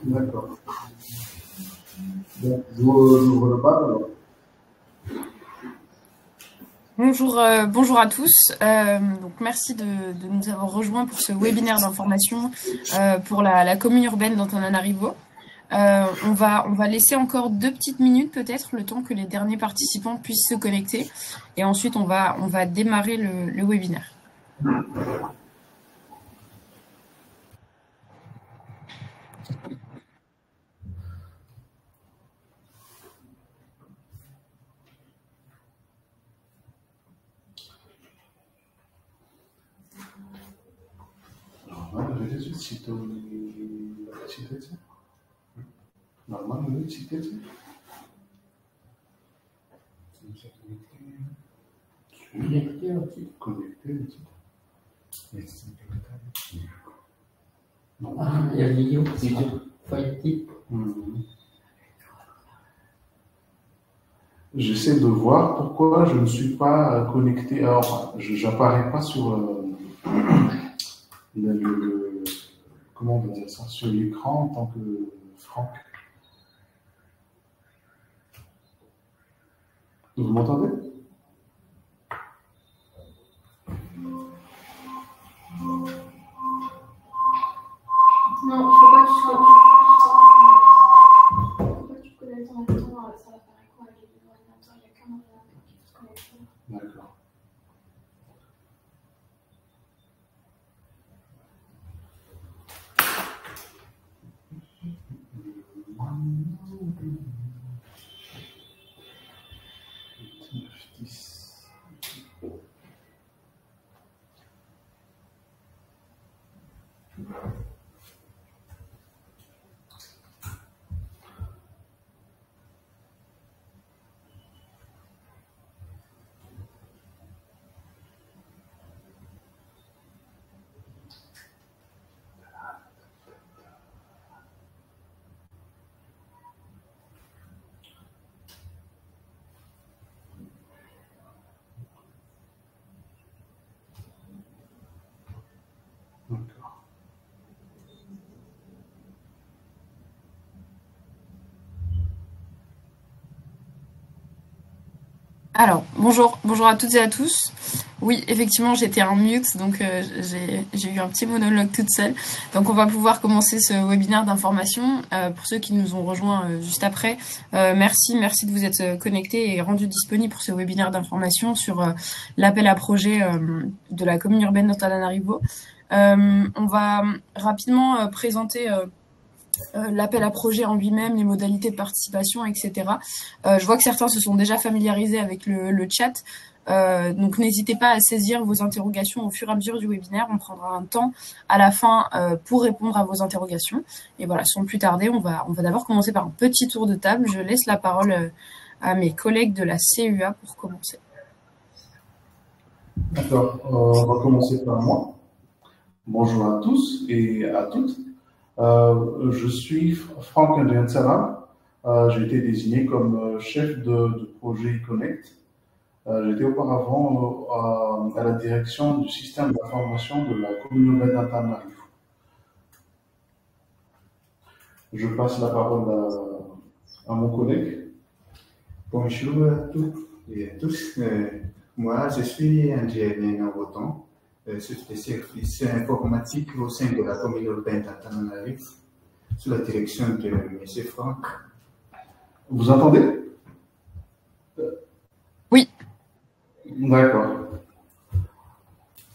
D'accord. Donc, j'ouvre le bal alors. Bonjour à tous. Donc merci de nous avoir rejoints pour ce webinaire d'information pour la commune urbaine d'Antananarivo. On va laisser encore 2 petites minutes peut-être, le temps que les derniers participants puissent se connecter. Et ensuite, on va démarrer le webinaire. Normalno vidite cităm citeți? Normal nu citeți? Conectez. Ah, il y a vidéo, feuille type. J'essaie de voir pourquoi je ne suis pas connecté. Alors, je n'apparais pas sur comment on va dire ça, sur l'écran en tant que Franck. Vous m'entendez? Non, il ne faut pas que tu sois. Il ne faut pas que tu te connectes en même temps, ça va faire écho avec les ordinateurs, il n'y a qu'un ordinateur qui peut se connecter. D'accord. Alors, bonjour à toutes et à tous. Oui, effectivement, j'étais en mute, donc j'ai eu un petit monologue toute seule. Donc, on va pouvoir commencer ce webinaire d'information. Pour ceux qui nous ont rejoints juste après, merci de vous être connectés et rendus disponibles pour ce webinaire d'information sur l'appel à projet de la commune urbaine d'Antananarivo. On va rapidement présenter l'appel à projet en lui-même, les modalités de participation, etc. Je vois que certains se sont déjà familiarisés avec le chat, donc n'hésitez pas à saisir vos interrogations au fur et à mesure du webinaire. On prendra un temps à la fin pour répondre à vos interrogations. Et voilà, sans plus tarder, on va d'abord commencer par un petit tour de table. Je laisse la parole à mes collègues de la CUA pour commencer. D'accord, on va commencer par moi. Bonjour à tous et à toutes. Je suis Franck Ndiansara. J'ai été désigné comme chef de projet Connect. J'étais auparavant à la direction du système d'information de la commune urbaine d'Antananarivo. Je passe la parole à mon collègue. Bonjour à toutes et à tous. Moi, je suis André Navoton, chef de service informatique au sein de la commune urbaine d'Antananarivo, sous la direction de M. Franck. Vous entendez? Oui. D'accord.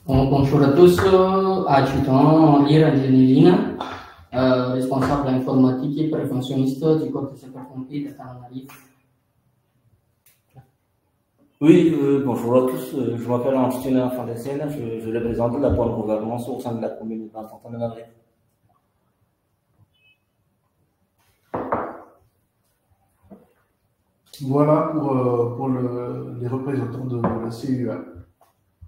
Bonjour à tous, adjudant Lire Angelina, responsable informatique et préventionniste du corps de sapeurs-pompiers d'Antananarivo. Oui, bonjour à tous, je m'appelle Angelina Fandesena, je représente la bonne gouvernance au sein de la commune d'Antananarivo. Voilà pour les représentants de la CUA.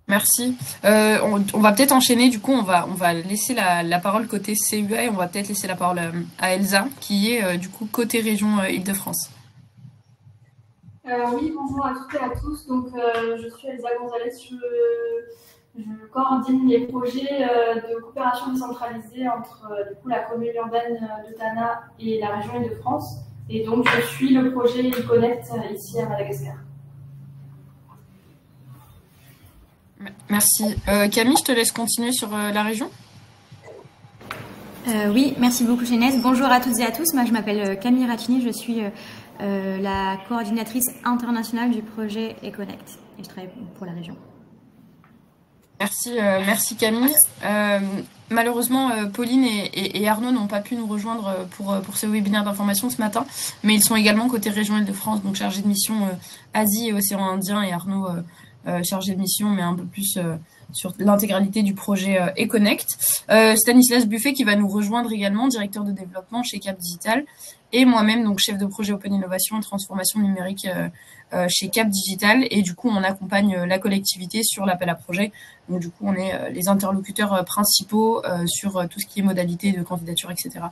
Merci. On va peut-être enchaîner, du coup, on va laisser la parole côté CUA et on va peut-être laisser la parole à Elsa, qui est du coup côté région Île-de-France. Oui, bonjour à toutes et à tous. Donc, je suis Elsa Gonzalez, Je coordonne les projets de coopération décentralisée entre du coup, la commune urbaine de Tana et la région Île-de-France. Et donc, je suis le projet eConnect ici à Madagascar. Merci. Camille, je te laisse continuer sur la région. Oui, merci beaucoup Chaynesse. Bonjour à toutes et à tous. Moi, je m'appelle Camille Ratini. Je suis la coordinatrice internationale du projet eConnect et je travaille pour la région. Merci Camille. Malheureusement, Pauline et Arnaud n'ont pas pu nous rejoindre pour ce webinaire d'information ce matin, mais ils sont également côté région Île-de-France, donc chargés de mission Asie et Océan Indien, et Arnaud chargé de mission, mais un peu plus sur l'intégralité du projet eConnect. Stanislas Buffet qui va nous rejoindre également, directeur de développement chez Cap Digital, et moi-même, donc chef de projet Open Innovation et Transformation numérique chez Cap Digital. Et du coup, on accompagne la collectivité sur l'appel à projet. Donc du coup, on est les interlocuteurs principaux sur tout ce qui est modalités de candidature, etc.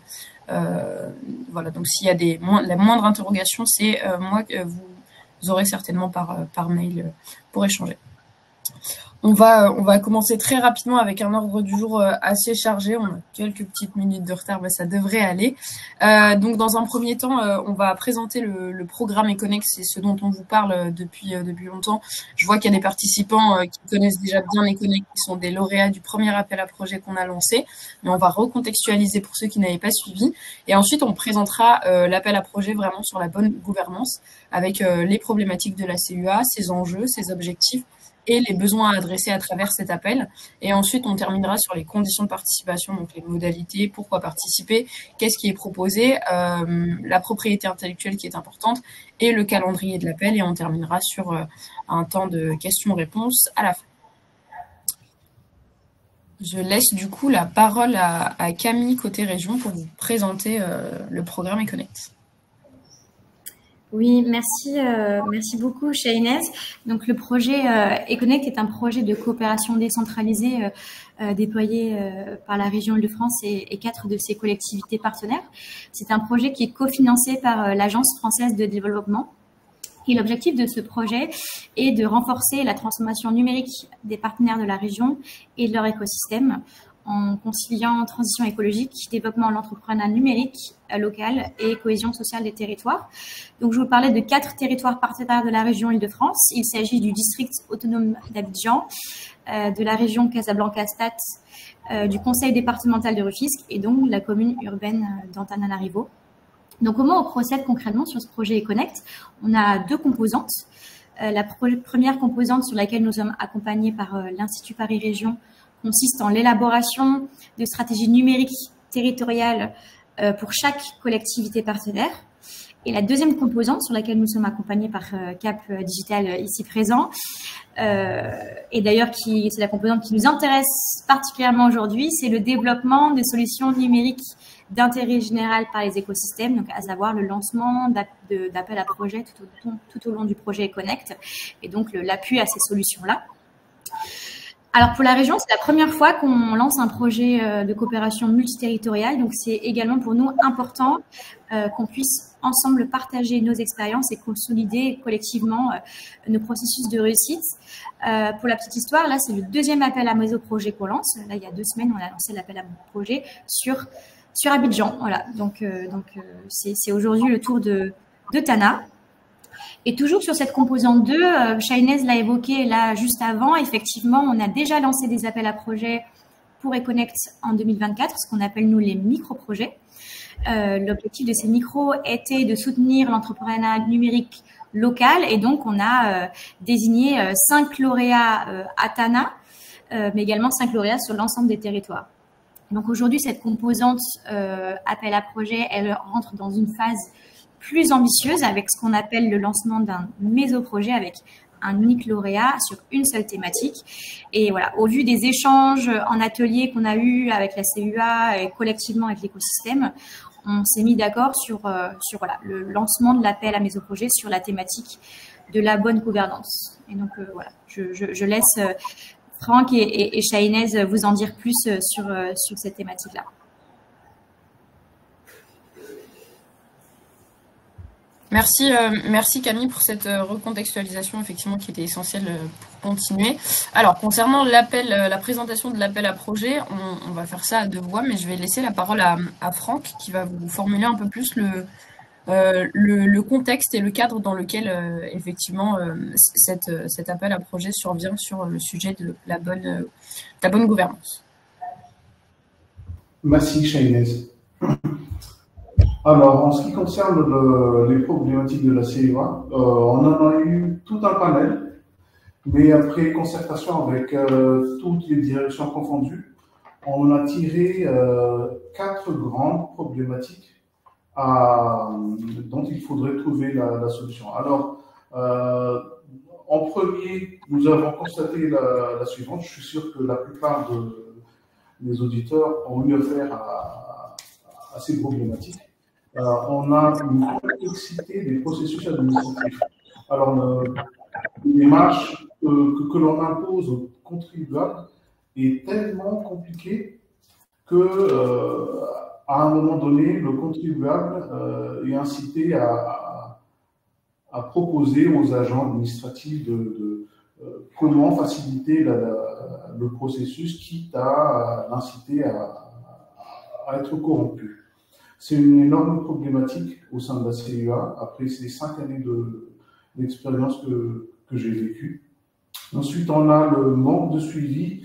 Voilà, donc s'il y a la moindre interrogation, c'est moi que vous aurez certainement par mail pour échanger. On va commencer très rapidement avec un ordre du jour assez chargé. On a quelques petites minutes de retard, mais ça devrait aller. Donc, dans un premier temps, on va présenter le programme eConnect. C'est ce dont on vous parle depuis longtemps. Je vois qu'il y a des participants qui connaissent déjà bien eConnect, qui sont des lauréats du premier appel à projet qu'on a lancé. Mais on va recontextualiser pour ceux qui n'avaient pas suivi. Et ensuite, on présentera l'appel à projet vraiment sur la bonne gouvernance, avec les problématiques de la CUA, ses enjeux, ses objectifs, et les besoins à adresser à travers cet appel. Et ensuite, on terminera sur les conditions de participation, donc les modalités, pourquoi participer, qu'est-ce qui est proposé, la propriété intellectuelle qui est importante, et le calendrier de l'appel. Et on terminera sur un temps de questions-réponses à la fin. Je laisse du coup la parole à Camille côté région pour vous présenter le programme eConnect. Oui, merci beaucoup Chaynesse. Donc le projet eConnect est un projet de coopération décentralisée déployé par la région Île-de-France et 4 de ses collectivités partenaires. C'est un projet qui est cofinancé par l'Agence française de développement. Et l'objectif de ce projet est de renforcer la transformation numérique des partenaires de la région et de leur écosystème, en conciliant transition écologique, développement de l'entrepreneuriat numérique local et cohésion sociale des territoires. Donc, je vous parlais de 4 territoires partenaires de la région Île-de-France. Il s'agit du district autonome d'Abidjan, de la région Casablanca-Stade, du conseil départemental de Rufisque et donc de la commune urbaine d'Antananarivo. Donc, comment on procède concrètement sur ce projet eConnect? On a 2 composantes. La première composante sur laquelle nous sommes accompagnés par l'Institut Paris Région consiste en l'élaboration de stratégies numériques territoriales pour chaque collectivité partenaire. Et la deuxième composante sur laquelle nous sommes accompagnés par Cap Digital ici présent, et d'ailleurs c'est la composante qui nous intéresse particulièrement aujourd'hui, c'est le développement des solutions numériques d'intérêt général par les écosystèmes, donc à savoir le lancement d'appels à projets tout au long du projet eConnect, et donc l'appui à ces solutions-là. Alors pour la région, c'est la première fois qu'on lance un projet de coopération multiterritoriale, donc c'est également pour nous important qu'on puisse ensemble partager nos expériences et consolider collectivement nos processus de réussite. Pour la petite histoire, là c'est le 2e appel à méso-projet qu'on lance. Là il y a 2 semaines, on a lancé l'appel à projet sur Abidjan. Voilà, donc c'est aujourd'hui le tour de Tana. Et toujours sur cette composante 2, Chaynesse l'a évoqué là juste avant, effectivement, on a déjà lancé des appels à projets pour eConnect en 2024, ce qu'on appelle nous les micro-projets. L'objectif de ces micros était de soutenir l'entrepreneuriat numérique local et donc on a désigné 5 lauréats à Tana, mais également 5 lauréats sur l'ensemble des territoires. Donc aujourd'hui, cette composante appel à projet, elle rentre dans une phase plus ambitieuse avec ce qu'on appelle le lancement d'un méso-projet avec un unique lauréat sur une seule thématique. Et voilà, au vu des échanges en atelier qu'on a eu avec la CUA et collectivement avec l'écosystème, on s'est mis d'accord sur voilà, le lancement de l'appel à méso-projet sur la thématique de la bonne gouvernance. Et donc voilà, je laisse Franck et Chaynesse vous en dire plus sur cette thématique-là. Merci, merci Camille pour cette recontextualisation effectivement qui était essentielle pour continuer. Alors concernant l'appel, la présentation de l'appel à projet, on va faire ça à deux voix, mais je vais laisser la parole à Franck qui va vous formuler un peu plus le contexte et le cadre dans lequel effectivement cet appel à projet survient sur le sujet de la bonne gouvernance. Merci Shainez. Alors, en ce qui concerne les problématiques de la CEA, on en a eu tout un panel, mais après concertation avec toutes les directions confondues, on a tiré 4 grandes problématiques dont il faudrait trouver la solution. Alors, en premier, nous avons constaté la suivante. Je suis sûr que la plupart des auditeurs ont eu affaire à ces problématiques. On a une complexité des processus administratifs. Alors, une démarche que l'on impose aux contribuables est tellement compliquée que, à un moment donné, le contribuable est incité à proposer aux agents administratifs de comment faciliter le processus, quitte à l'inciter à être corrompu. C'est une énorme problématique au sein de la CEA, après ces 5 années d'expérience que j'ai vécues. Ensuite, on a le manque de suivi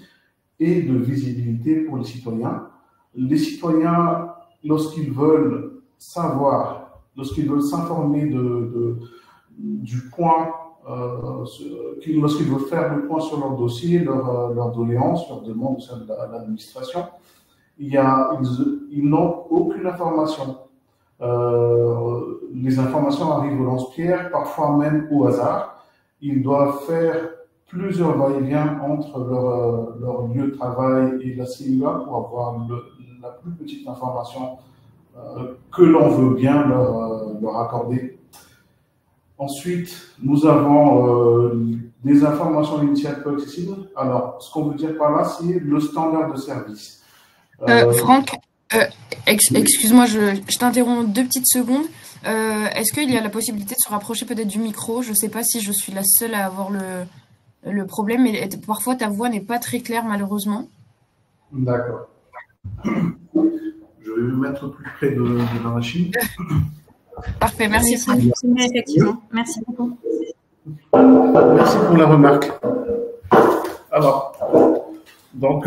et de visibilité pour les citoyens. Les citoyens, lorsqu'ils veulent savoir, lorsqu'ils veulent s'informer du point, lorsqu'ils veulent faire le point sur leur dossier, leur doléance, leur demande au sein de l'administration, ils n'ont aucune information. Les informations arrivent au lance-pierre, parfois même au hasard. Ils doivent faire plusieurs va-et-vient entre leur lieu de travail et la CEA pour avoir la plus petite information que l'on veut bien leur accorder. Ensuite, nous avons des informations initiales peu accessibles. Alors, ce qu'on veut dire par là, c'est le standard de service. Franck, excuse-moi, je t'interromps 2 petites secondes. Est-ce qu'il y a la possibilité de se rapprocher peut-être du micro? Je ne sais pas si je suis la seule à avoir le problème, mais parfois ta voix n'est pas très claire malheureusement. D'accord. Je vais me mettre plus près de la machine. Parfait, merci. Effectivement, merci beaucoup. Merci pour la remarque. Alors, donc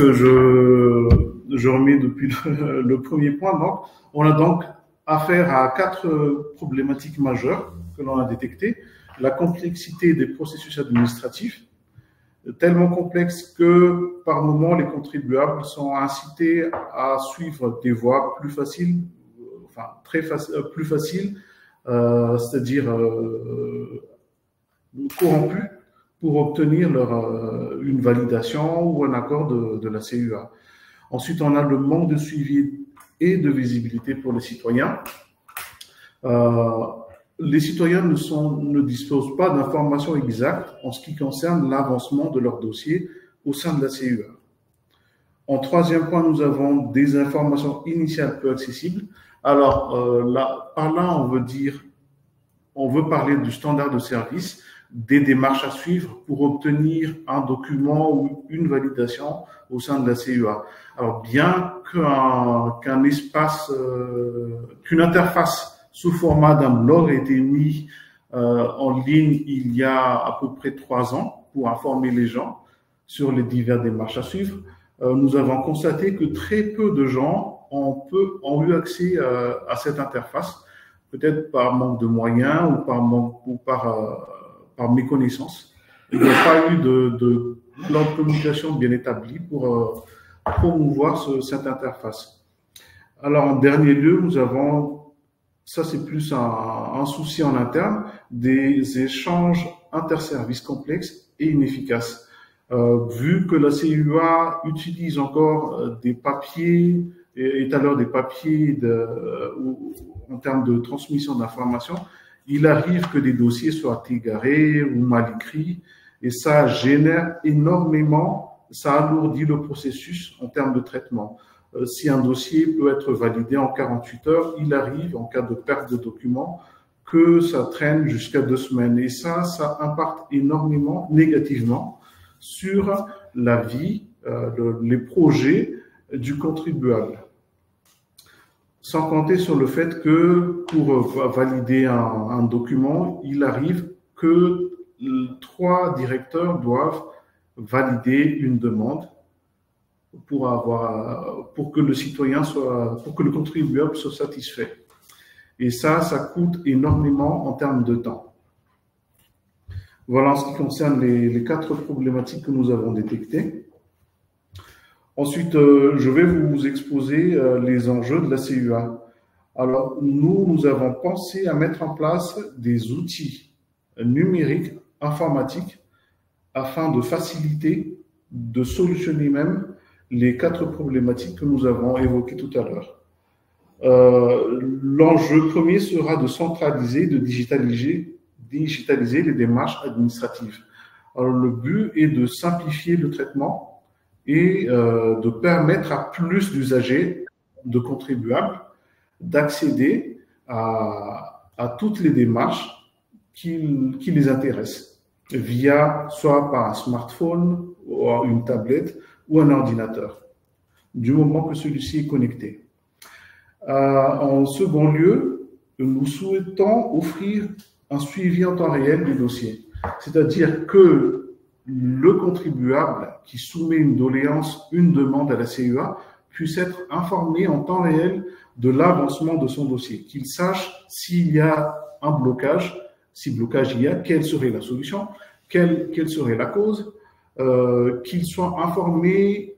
je remets depuis le premier point. Donc, on a donc affaire à 4 problématiques majeures que l'on a détectées. La complexité des processus administratifs, tellement complexe que par moment les contribuables sont incités à suivre des voies plus faciles, enfin plus faciles, c'est-à-dire corrompues, pour obtenir une validation ou un accord de la CEA. Ensuite, on a le manque de suivi et de visibilité pour les citoyens. Les citoyens ne disposent pas d'informations exactes en ce qui concerne l'avancement de leur dossier au sein de la CEA. En troisième point, nous avons des informations initiales peu accessibles. Alors, par là, on veut parler du standard de service, des démarches à suivre pour obtenir un document ou une validation au sein de la CEA. Alors, bien qu'une interface sous format d'un blog a été mis en ligne il y a à peu près 3 ans pour informer les gens sur les diverses démarches à suivre, nous avons constaté que très peu de gens ont eu accès à cette interface, peut-être par manque de moyens ou par méconnaissance. Il n'y a pas eu de plan de communication bien établi pour promouvoir cette interface. Alors, en dernier lieu, nous avons, ça c'est plus un souci en interne, des échanges interservices complexes et inefficaces. Vu que la CEA utilise encore des papiers, et à l'heure des papiers en termes de transmission d'informations, il arrive que des dossiers soient égarés ou mal écrits, et ça génère énormément, ça alourdit le processus en termes de traitement. Si un dossier peut être validé en 48 heures, il arrive, en cas de perte de documents, que ça traîne jusqu'à 2 semaines. Et ça impacte énormément, négativement, sur la vie, les projets du contribuable. Sans compter sur le fait que pour valider un document, il arrive que 3 directeurs doivent valider une demande pour que le citoyen pour que le contribuable soit satisfait. Et ça coûte énormément en termes de temps. Voilà en ce qui concerne les 4 problématiques que nous avons détectées. Ensuite, je vais vous exposer les enjeux de la CUA. Alors, nous avons pensé à mettre en place des outils numériques, informatiques, afin de faciliter, de solutionner même les 4 problématiques que nous avons évoquées tout à l'heure. L'enjeu premier sera de centraliser, de digitaliser les démarches administratives. Alors, le but est de simplifier le traitement et de permettre à plus d'usagers, de contribuables, d'accéder à toutes les démarches qui les intéressent, soit par un smartphone, ou une tablette ou un ordinateur, du moment que celui-ci est connecté. En second lieu, nous souhaitons offrir un suivi en temps réel des dossiers, c'est-à-dire que le contribuable qui soumet une doléance, une demande à la CUA, puisse être informé en temps réel de l'avancement de son dossier, qu'il sache s'il y a un blocage, si blocage il y a, quelle serait la solution, quelle serait la cause, qu'il soit informé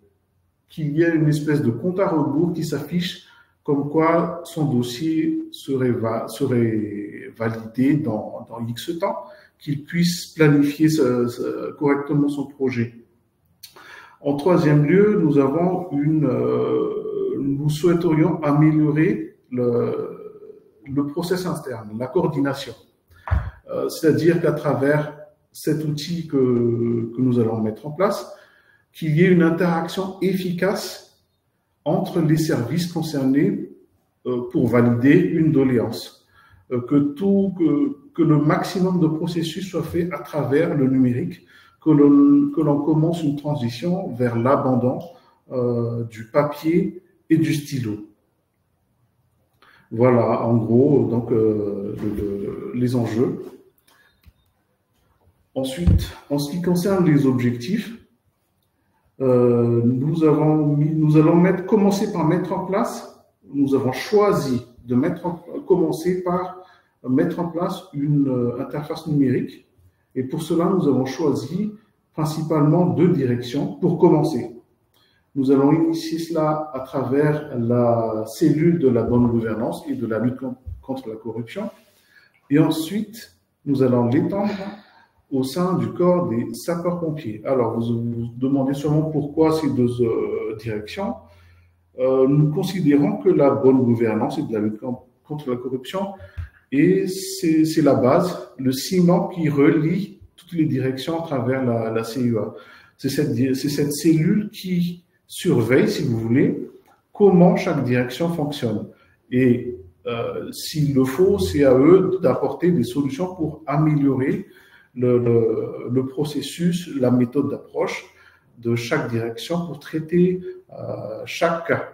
qu'il y a une espèce de compte à rebours qui s'affiche comme quoi son dossier serait validé dans X temps, qu'il puisse planifier correctement son projet. En troisième lieu, nous souhaiterions améliorer le process interne, la coordination. C'est-à-dire qu'à travers cet outil que nous allons mettre en place, qu'il y ait une interaction efficace entre les services concernés pour valider une doléance. Que le maximum de processus soit fait à travers le numérique, que l'on commence une transition vers l'abandon du papier et du stylo. Voilà, en gros, donc, les enjeux. Ensuite, en ce qui concerne les objectifs, nous allons commencer par mettre en place, nous avons choisi de commencer par mettre en place une interface numérique. Et pour cela, nous avons choisi principalement 2 directions pour commencer. Nous allons initier cela à travers la cellule de la bonne gouvernance et de la lutte contre la corruption. Et ensuite, nous allons l'étendre au sein du corps des sapeurs-pompiers. Alors, vous vous demandez sûrement pourquoi ces 2 directions. Nous considérons que la bonne gouvernance et de la lutte contre la corruption, et c'est la base, le ciment qui relie toutes les directions à travers la CUA. C'est cette cellule qui surveille, si vous voulez, comment chaque direction fonctionne. Et s'il le faut, c'est à eux d'apporter des solutions pour améliorer le processus, la méthode d'approche de chaque direction pour traiter chaque cas.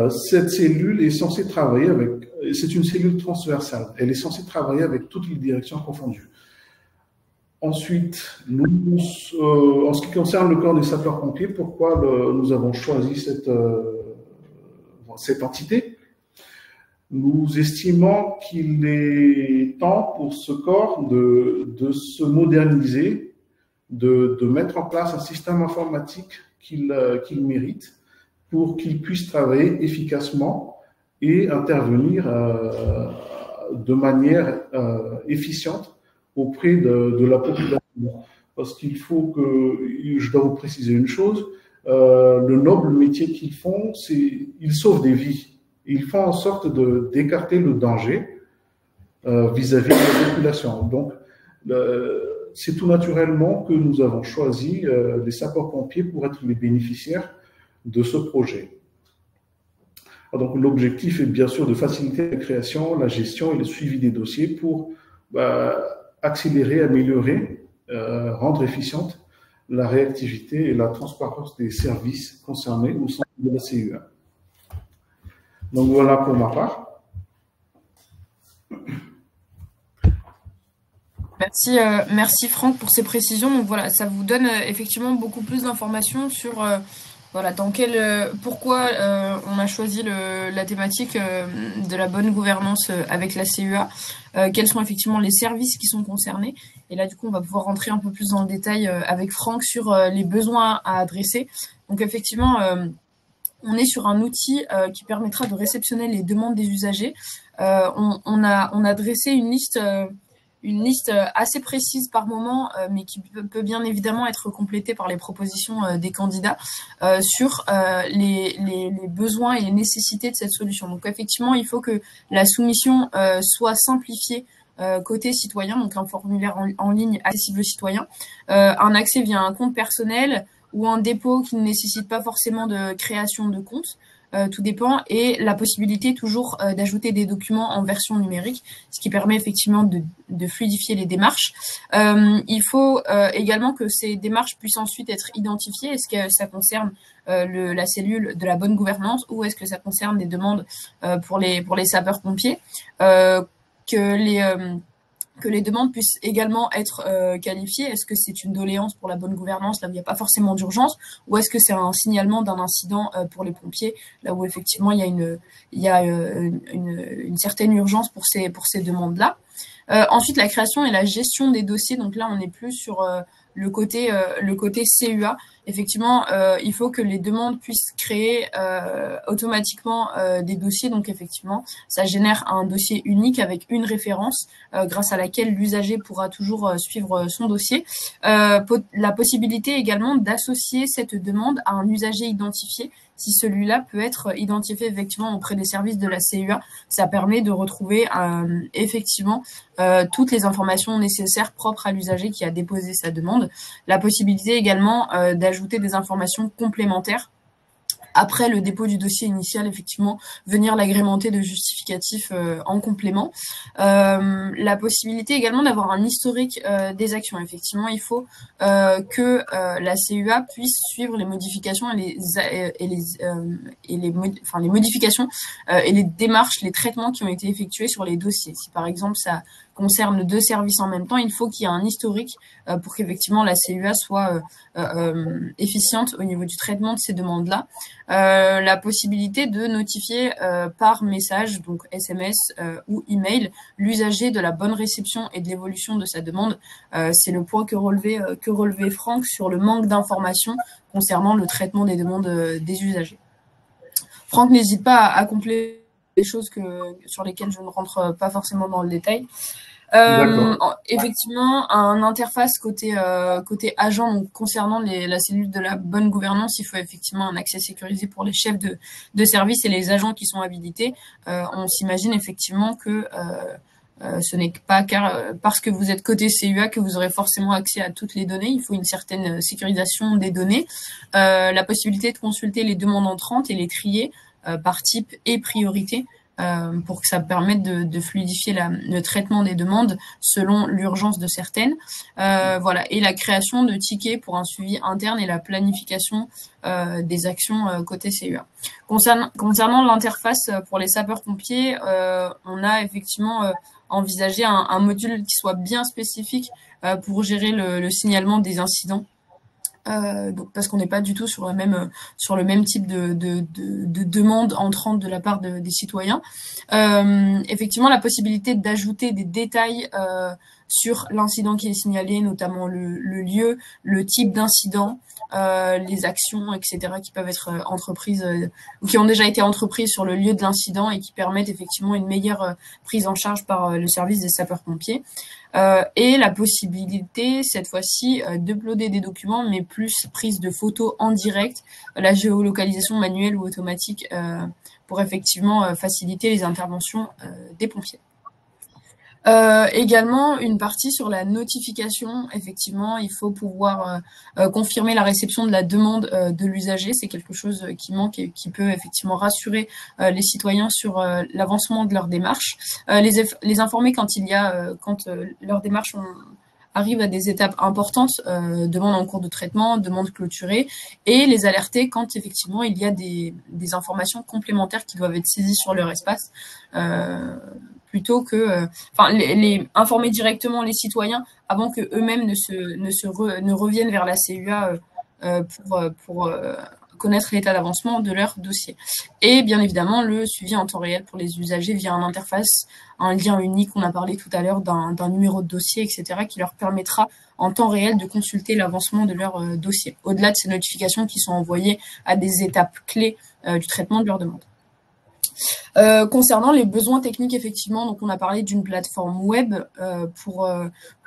Cette cellule est censée travailler c'est une cellule transversale, elle est censée travailler avec toutes les directions confondues. Ensuite, en ce qui concerne le corps des sapeurs-pompiers, pourquoi nous avons choisi cette entité? Nous estimons qu'il est temps pour ce corps de se moderniser, de mettre en place un système informatique qu'il mérite pour qu'il puisse travailler efficacement et intervenir de manière efficiente auprès de la population. Parce qu'il faut je dois vous préciser une chose, le noble métier qu'ils font, ils sauvent des vies. Ils font en sorte d'écarter le danger vis-à-vis de la population. Donc, c'est tout naturellement que nous avons choisi les sapeurs-pompiers pour être les bénéficiaires de ce projet. Donc, l'objectif est bien sûr de faciliter la création, la gestion et le suivi des dossiers pour accélérer, améliorer, rendre efficiente la réactivité et la transparence des services concernés au sein de la CEA. Donc, voilà pour ma part. Merci Franck pour ces précisions. Donc voilà, ça vous donne effectivement beaucoup plus d'informations sur voilà pourquoi on a choisi la thématique de la bonne gouvernance avec la CEA, quels sont effectivement les services qui sont concernés. Et là du coup on va pouvoir rentrer un peu plus dans le détail avec Franck sur les besoins à adresser. Donc effectivement on est sur un outil qui permettra de réceptionner les demandes des usagers. On a dressé une liste assez précise par moment, mais qui peut bien évidemment être complétée par les propositions des candidats sur les besoins et les nécessités de cette solution. Donc effectivement, il faut que la soumission soit simplifiée côté citoyen, donc un formulaire en ligne accessible aux citoyens, un accès via un compte personnel ou un dépôt qui ne nécessite pas forcément de création de compte. Tout dépend, et la possibilité toujours d'ajouter des documents en version numérique, ce qui permet effectivement de fluidifier les démarches. Il faut également que ces démarches puissent ensuite être identifiées. Est-ce que ça concerne la cellule de la bonne gouvernance ou est-ce que ça concerne des demandes pour les sapeurs-pompiers, que les demandes puissent également être qualifiées. Est-ce que c'est une doléance pour la bonne gouvernance, là où il n'y a pas forcément d'urgence, ou est-ce que c'est un signalement d'un incident pour les pompiers, là où effectivement il y a une certaine urgence pour ces demandes-là. Ensuite, la création et la gestion des dossiers. Donc là, on n'est plus sur le côté CEA. Effectivement, il faut que les demandes puissent créer automatiquement des dossiers. Donc effectivement, ça génère un dossier unique avec une référence grâce à laquelle l'usager pourra toujours suivre son dossier. La possibilité également d'associer cette demande à un usager identifié. Si celui-là peut être identifié effectivement auprès des services de la CEA, ça permet de retrouver effectivement toutes les informations nécessaires propres à l'usager qui a déposé sa demande. La possibilité également d'ajouter des informations complémentaires après le dépôt du dossier initial, effectivement, venir l'agrémenter de justificatifs en complément. La possibilité également d'avoir un historique des actions. Effectivement, il faut que la CEA puisse suivre les modifications les modifications et les démarches, les traitements qui ont été effectués sur les dossiers. Si par exemple ça concerne 2 services en même temps, il faut qu'il y ait un historique pour qu'effectivement la CEA soit efficiente au niveau du traitement de ces demandes-là. La possibilité de notifier par message, donc SMS ou email, l'usager de la bonne réception et de l'évolution de sa demande. C'est le point que relevait Franck sur le manque d'informations concernant le traitement des demandes des usagers. Franck n'hésite pas à compléter des choses sur lesquelles je ne rentre pas forcément dans le détail. Effectivement, un interface côté agent, donc concernant la cellule de la bonne gouvernance, il faut effectivement un accès sécurisé pour les chefs de service et les agents qui sont habilités. On s'imagine effectivement que ce n'est pas parce que vous êtes côté CEA que vous aurez forcément accès à toutes les données. Il faut une certaine sécurisation des données, la possibilité de consulter les demandes entrantes et les trier par type et priorité, pour que ça permette de fluidifier le traitement des demandes selon l'urgence de certaines. Voilà, et la création de tickets pour un suivi interne et la planification des actions côté CEA. Concernant l'interface pour les sapeurs-pompiers, on a effectivement envisagé un module qui soit bien spécifique pour gérer le signalement des incidents. Donc parce qu'on n'est pas du tout sur le même type de demande entrante de la part des citoyens. Effectivement, la possibilité d'ajouter des détails sur l'incident qui est signalé, notamment le lieu, le type d'incident, les actions, etc., qui peuvent être entreprises ou qui ont déjà été entreprises sur le lieu de l'incident et qui permettent effectivement une meilleure prise en charge par le service des sapeurs-pompiers. Et la possibilité, cette fois-ci, d'uploader des documents, mais plus prise de photos en direct, la géolocalisation manuelle ou automatique pour effectivement faciliter les interventions des pompiers. Également, une partie sur la notification. Effectivement, il faut pouvoir confirmer la réception de la demande de l'usager. C'est quelque chose qui manque et qui peut effectivement rassurer les citoyens sur l'avancement de leur démarche. Les informer quand leur démarche arrive à des étapes importantes, demande en cours de traitement, demande clôturée, et les alerter quand effectivement il y a des informations complémentaires qui doivent être saisies sur leur espace. Plutôt que, les informer directement les citoyens avant que eux-mêmes ne reviennent vers la CUA pour connaître l'état d'avancement de leur dossier. Et bien évidemment, le suivi en temps réel pour les usagers via une interface, un lien unique, on a parlé tout à l'heure d'un numéro de dossier, etc., qui leur permettra en temps réel de consulter l'avancement de leur dossier, au-delà de ces notifications qui sont envoyées à des étapes clés du traitement de leur demande. Concernant les besoins techniques, effectivement, donc on a parlé d'une plateforme web pour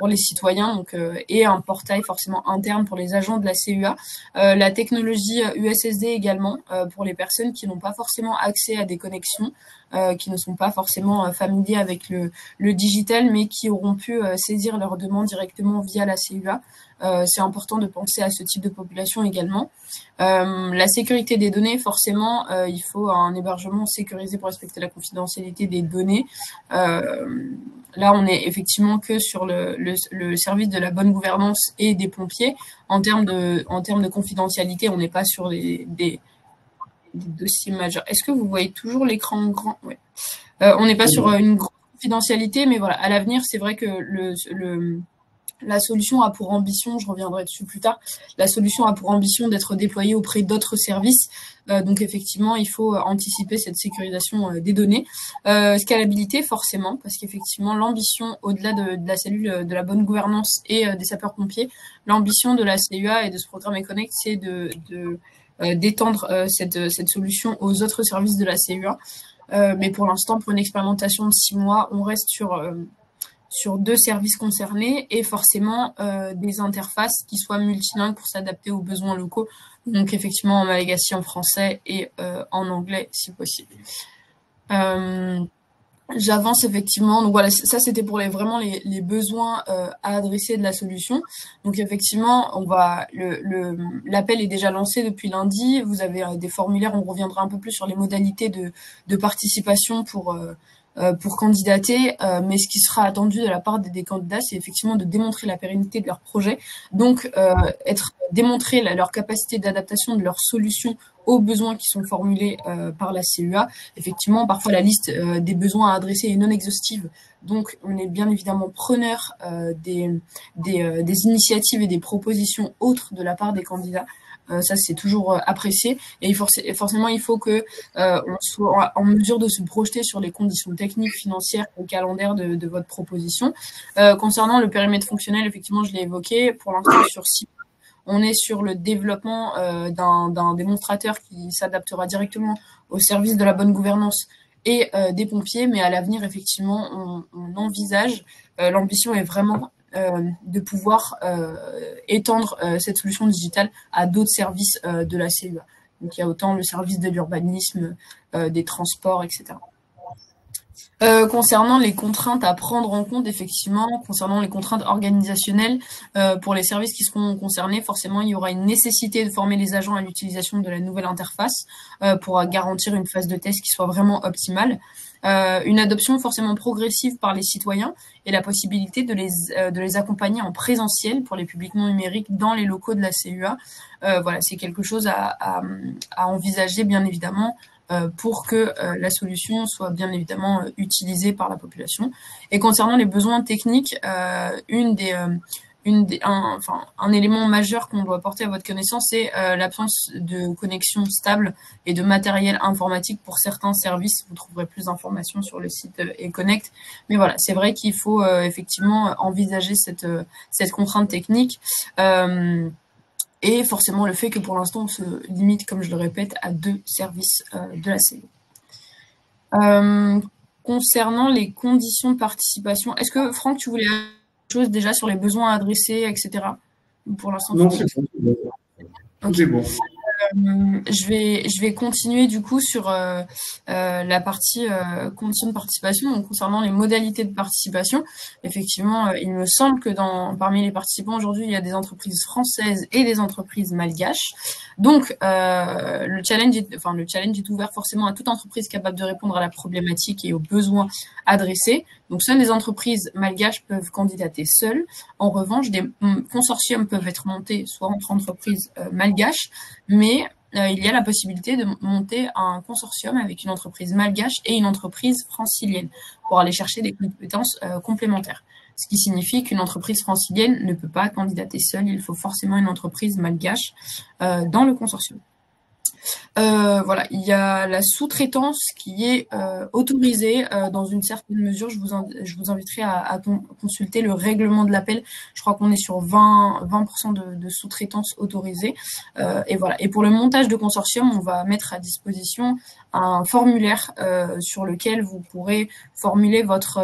les citoyens, donc et un portail forcément interne pour les agents de la CUA. La technologie USSD également pour les personnes qui n'ont pas forcément accès à des connexions, qui ne sont pas forcément familiers avec le digital, mais qui auront pu saisir leurs demandes directement via la CUA. C'est important de penser à ce type de population également. La sécurité des données, forcément, il faut un hébergement sécurisé pour respecter la confidentialité des données. Là, on est effectivement que sur le service de la bonne gouvernance et des pompiers. En termes de confidentialité, on n'est pas sur des dossiers majeurs. Est-ce que vous voyez toujours l'écran grand? Ouais. On n'est pas sur une grande confidentialité, mais voilà, à l'avenir, c'est vrai que la solution a pour ambition, je reviendrai dessus plus tard, la solution a pour ambition d'être déployée auprès d'autres services. Donc effectivement, il faut anticiper cette sécurisation des données. Scalabilité, forcément, parce qu'effectivement, l'ambition, au-delà de la cellule de la bonne gouvernance et des sapeurs-pompiers, l'ambition de la CUA et de ce programme eConnect, c'est d'étendre cette solution aux autres services de la CUA. Mais pour l'instant, pour une expérimentation de 6 mois, on reste sur 2 services concernés et forcément des interfaces qui soient multilingues pour s'adapter aux besoins locaux. Donc effectivement en malagasy, en français et en anglais si possible. J'avance effectivement. Donc voilà, ça c'était pour vraiment les besoins à adresser de la solution. Donc effectivement, l'appel est déjà lancé depuis lundi. Vous avez des formulaires, on reviendra un peu plus sur les modalités de participation pour candidater, mais ce qui sera attendu de la part des candidats, c'est effectivement de démontrer la pérennité de leur projet, donc démontrer leur capacité d'adaptation de leurs solutions aux besoins qui sont formulés par la CUA. Effectivement, parfois la liste des besoins à adresser est non exhaustive, donc on est bien évidemment preneur des initiatives et des propositions autres de la part des candidats. Ça, c'est toujours apprécié. Et forcément, il faut que on soit en mesure de se projeter sur les conditions techniques, financières et calendaires de votre proposition. Concernant le périmètre fonctionnel, effectivement, je l'ai évoqué. Pour l'instant, sur 6 mois, on est sur le développement d'un démonstrateur qui s'adaptera directement au service de la bonne gouvernance et des pompiers. Mais à l'avenir, effectivement, on envisage, l'ambition est vraiment de pouvoir étendre cette solution digitale à d'autres services de la CUA. Donc il y a autant le service de l'urbanisme, des transports, etc. Concernant les contraintes à prendre en compte, effectivement, concernant les contraintes organisationnelles pour les services qui seront concernés, forcément, il y aura une nécessité de former les agents à l'utilisation de la nouvelle interface pour garantir une phase de test qui soit vraiment optimale. Une adoption forcément progressive par les citoyens et la possibilité de les accompagner en présentiel pour les publics non numériques dans les locaux de la CUA. Voilà, c'est quelque chose à envisager, bien évidemment, pour que la solution soit bien évidemment utilisée par la population. Et concernant les besoins techniques, un élément majeur qu'on doit porter à votre connaissance, c'est l'absence de connexion stable et de matériel informatique pour certains services. Vous trouverez plus d'informations sur le site eConnect. Mais voilà, c'est vrai qu'il faut effectivement envisager cette contrainte technique. Et forcément le fait que pour l'instant on se limite, comme je le répète, à 2 services de la CUA. Concernant les conditions de participation, est-ce que Franck, tu voulais quelque chose déjà sur les besoins adressés, etc. Pour l'instant, non, c'est bon. Okay. C'est bon. Je vais continuer du coup sur la partie conditions de participation. Donc, concernant les modalités de participation, effectivement, il me semble que parmi les participants aujourd'hui, il y a des entreprises françaises et des entreprises malgaches. Donc, le challenge est ouvert forcément à toute entreprise capable de répondre à la problématique et aux besoins adressés. Donc, seules les entreprises malgaches peuvent candidater seules. En revanche, des consortiums peuvent être montés soit entre entreprises malgaches, mais il y a la possibilité de monter un consortium avec une entreprise malgache et une entreprise francilienne pour aller chercher des compétences complémentaires. Ce qui signifie qu'une entreprise francilienne ne peut pas candidater seule, il faut forcément une entreprise malgache dans le consortium. Voilà, il y a la sous-traitance qui est autorisée dans une certaine mesure. Je vous inviterai à consulter le règlement de l'appel. Je crois qu'on est sur 20% de sous-traitance autorisée. Et voilà. Et pour le montage de consortium, on va mettre à disposition un formulaire sur lequel vous pourrez formuler votre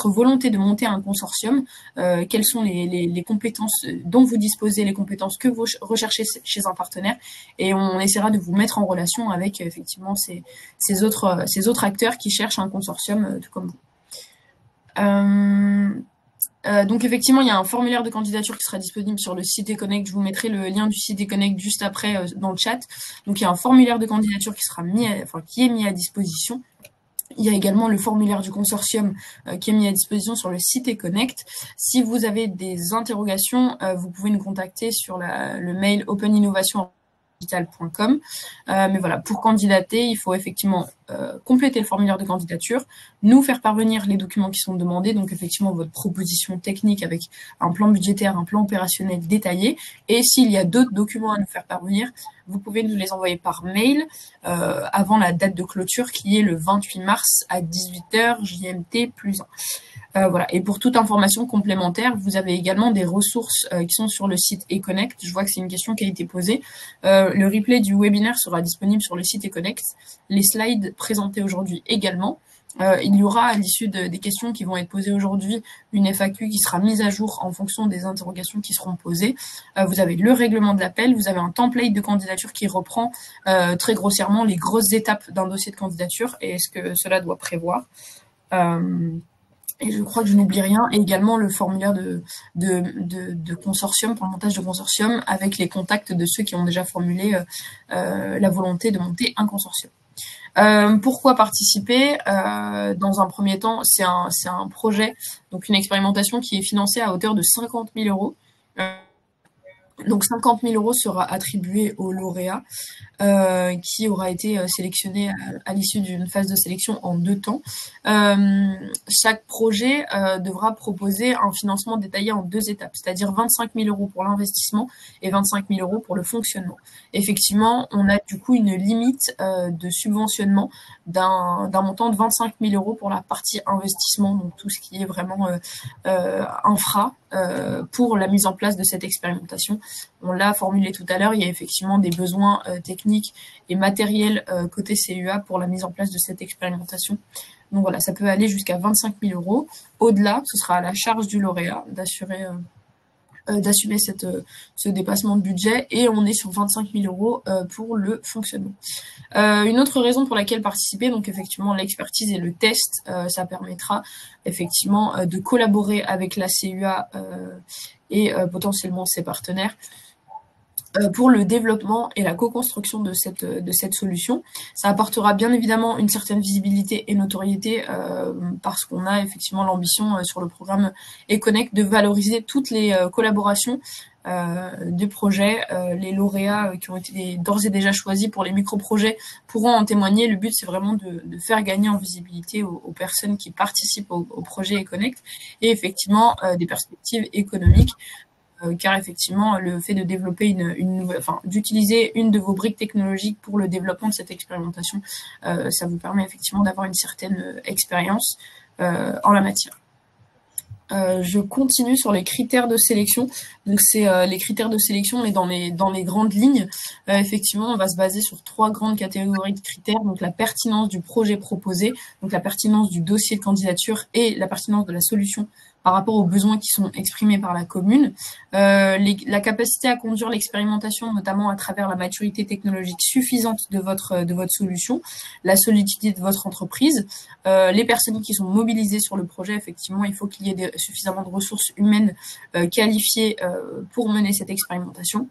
volonté de monter un consortium, quelles sont les compétences dont vous disposez, les compétences que vous recherchez chez un partenaire, et on essaiera de vous mettre en relation avec effectivement ces autres acteurs qui cherchent un consortium tout comme vous. Donc effectivement, il y a un formulaire de candidature qui sera disponible sur le site eConnect. Je vous mettrai le lien du site eConnect juste après dans le chat. Donc il y a un formulaire de candidature qui est mis à disposition. Il y a également le formulaire du consortium qui est mis à disposition sur le site eConnect. Si vous avez des interrogations, vous pouvez nous contacter sur le mail openinnovation@digital.com. Mais voilà, pour candidater, il faut effectivement compléter le formulaire de candidature, nous faire parvenir les documents qui sont demandés, donc effectivement votre proposition technique avec un plan budgétaire, un plan opérationnel détaillé, et s'il y a d'autres documents à nous faire parvenir, vous pouvez nous les envoyer par mail avant la date de clôture qui est le 28 mars à 18h JMT +1. Voilà. Et pour toute information complémentaire, vous avez également des ressources qui sont sur le site eConnect. Je vois que c'est une question qui a été posée. Le replay du webinaire sera disponible sur le site eConnect. Les slides présentés aujourd'hui également. Il y aura à l'issue des questions qui vont être posées aujourd'hui une FAQ qui sera mise à jour en fonction des interrogations qui seront posées. Vous avez le règlement de l'appel, vous avez un template de candidature qui reprend très grossièrement les grosses étapes d'un dossier de candidature et ce que cela doit prévoir. Et je crois que je n'oublie rien. Et également le formulaire de consortium, pour le montage de consortium, avec les contacts de ceux qui ont déjà formulé la volonté de monter un consortium. Pourquoi participer? Dans un premier temps, c'est un projet, donc une expérimentation qui est financée à hauteur de 50 000 €. Donc 50 000 € sera attribué au lauréat qui aura été sélectionné à l'issue d'une phase de sélection en 2 temps. Chaque projet devra proposer un financement détaillé en 2 étapes, c'est-à-dire 25 000 € pour l'investissement et 25 000 € pour le fonctionnement. Effectivement, on a du coup une limite de subventionnement d'un montant de 25 000 € pour la partie investissement, donc tout ce qui est vraiment infra pour la mise en place de cette expérimentation. On l'a formulé tout à l'heure, il y a effectivement des besoins techniques et matériels côté CUA pour la mise en place de cette expérimentation. Donc voilà, ça peut aller jusqu'à 25 000 €. Au-delà, ce sera à la charge du lauréat d'assumer ce dépassement de budget, et on est sur 25 000 € pour le fonctionnement. Une autre raison pour laquelle participer, donc effectivement l'expertise et le test, ça permettra effectivement de collaborer avec la CUA et potentiellement ses partenaires pour le développement et la co-construction de cette solution. Ça apportera bien évidemment une certaine visibilité et notoriété parce qu'on a effectivement l'ambition sur le programme eConnect de valoriser toutes les collaborations du projet. Les lauréats qui ont été d'ores et déjà choisis pour les micro-projets pourront en témoigner. Le but, c'est vraiment de faire gagner en visibilité aux personnes qui participent au projet eConnect et effectivement des perspectives économiques. Car effectivement, le fait de développer d'utiliser une de vos briques technologiques pour le développement de cette expérimentation, ça vous permet effectivement d'avoir une certaine expérience en la matière. Je continue sur les critères de sélection. Donc c'est les critères de sélection, mais dans les grandes lignes. Effectivement, on va se baser sur 3 grandes catégories de critères. Donc la pertinence du projet proposé, donc la pertinence du dossier de candidature et la pertinence de la solution par rapport aux besoins qui sont exprimés par la commune, la capacité à conduire l'expérimentation, notamment à travers la maturité technologique suffisante de votre solution, la solidité de votre entreprise, les personnes qui sont mobilisées sur le projet. Effectivement, il faut qu'il y ait suffisamment de ressources humaines qualifiées pour mener cette expérimentation.